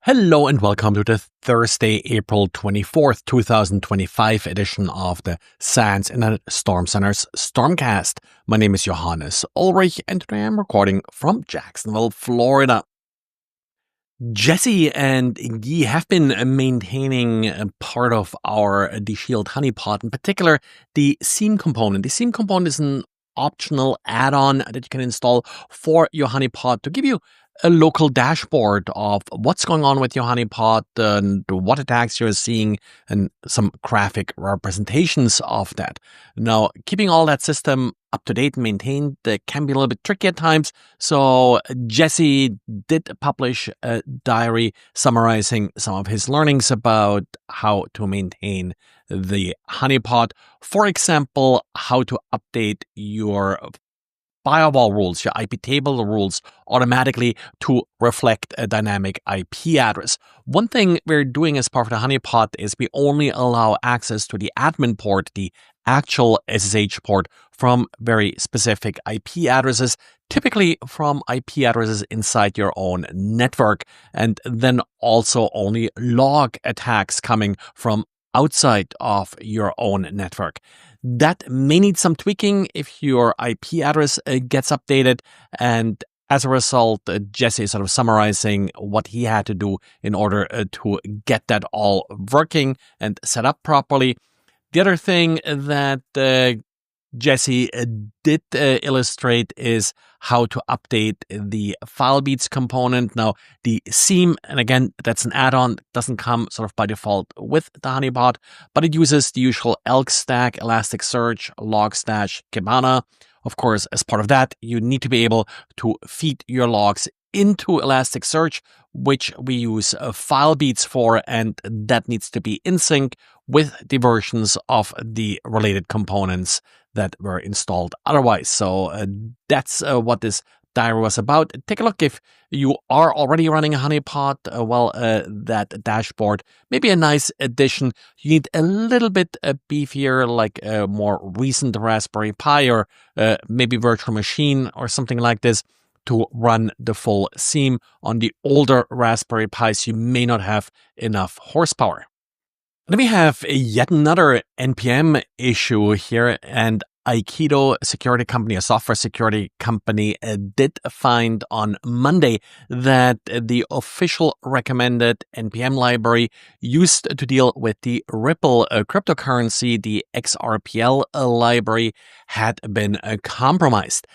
Hello and welcome to the Thursday, April 24th, 2025 edition of the SANS Internet Storm Center's Stormcast. My name is Johannes Ulrich and today I'm recording from Jacksonville, Florida. Jesse and Guy have been maintaining a part of our DShield Honeypot, in particular the SIEM component. The SIEM component is an optional add-on that you can install for your Honeypot to give you a local dashboard of what's going on with your Honeypot and what attacks you're seeing and some graphic representations of that. Now, keeping all that system up to date and maintained can be a little bit tricky at times. So Jesse did publish a diary summarizing some of his learnings about how to maintain the Honeypot. For example, how to update your firewall rules, your IP table rules automatically to reflect a dynamic IP address. One thing we're doing as part of the Honeypot is we only allow access to the admin port, the actual SSH port, from very specific IP addresses, typically from IP addresses inside your own network, and then also only log attacks coming from outside of your own network. That may need some tweaking if your IP address gets updated, and as a result, Jesse is sort of summarizing what he had to do in order to get that all working and set up properly. The other thing that Jesse did illustrate is how to update the filebeats component. Now, the SIEM, and again, that's an add-on, doesn't come sort of by default with the Honeypot, but it uses the usual Elk stack, Elasticsearch, Logstash, Kibana. Of course, as part of that, you need to be able to feed your logs into Elasticsearch, which we use filebeats for, and that needs to be in sync with the versions of the related components that were installed otherwise. So that's what this diary was about. Take a look if you are already running a Honeypot. That dashboard may be a nice addition. You need a little bit beefier, like a more recent Raspberry Pi or maybe virtual machine or something like this to run the full SIEM. On the older Raspberry Pis, you may not have enough horsepower. Then we have yet another NPM issue here, and Aikido security company, a software security company, did find on Monday that the official recommended NPM library used to deal with the Ripple cryptocurrency, the XRPL library, had been compromised.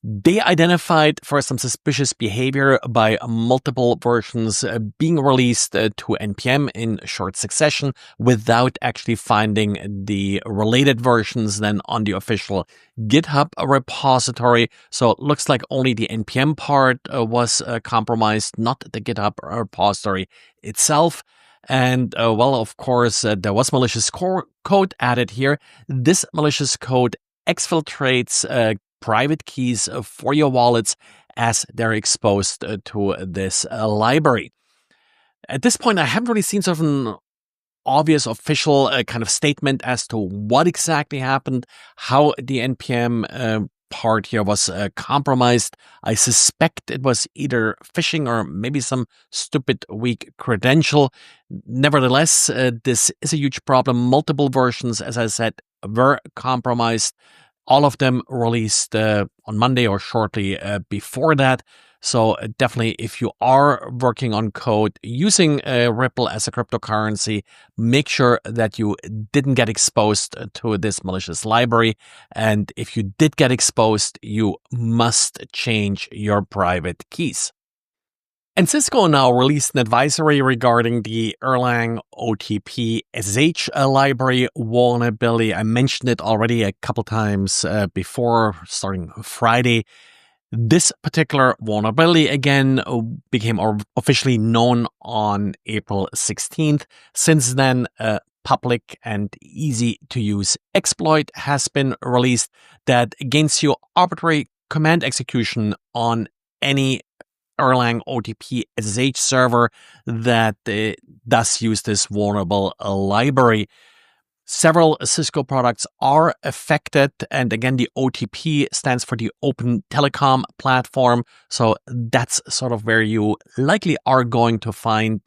They identified for some suspicious behavior by multiple versions being released to NPM in short succession without actually finding the related versions then on the official GitHub repository. So it looks like only the NPM part was compromised, not the GitHub repository itself. And of course, there was malicious code added here. This malicious code exfiltrates private keys for your wallets as they're exposed to this library. At this point, I haven't really seen sort of an obvious official kind of statement as to what exactly happened, how the NPM part here was compromised. I suspect it was either phishing or maybe some stupid weak credential. Nevertheless, this is a huge problem. Multiple versions, as I said, were compromised. All of them released on Monday or shortly before that. So definitely, if you are working on code using Ripple as a cryptocurrency, make sure that you didn't get exposed to this malicious library. And if you did get exposed, you must change your private keys. And Cisco now released an advisory regarding the Erlang OTP SSH library vulnerability. I mentioned it already a couple times before, starting Friday. This particular vulnerability, again, became officially known on April 16th. Since then, a public and easy-to-use exploit has been released that gains you arbitrary command execution on any Erlang OTP SSH server that does use this vulnerable library. Several Cisco products are affected. And again, the OTP stands for the Open Telecom Platform. So that's sort of where you likely are going to find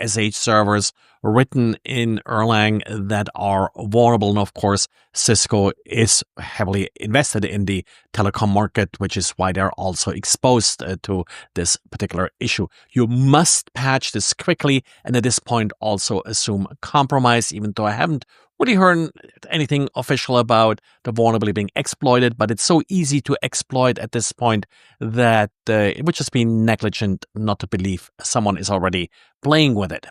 SSH servers written in Erlang that are vulnerable. And of course, Cisco is heavily invested in the telecom market, which is why they're also exposed to this particular issue. You must patch this quickly, and at this point also assume compromise, even though I haven't really heard anything official about the vulnerability being exploited, but it's so easy to exploit at this point that it would just be negligent not to believe someone is already playing with it.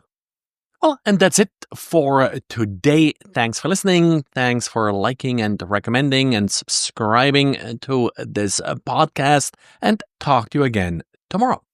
Well, and that's it for today. Thanks for listening. Thanks for liking and recommending and subscribing to this podcast, and talk to you again tomorrow.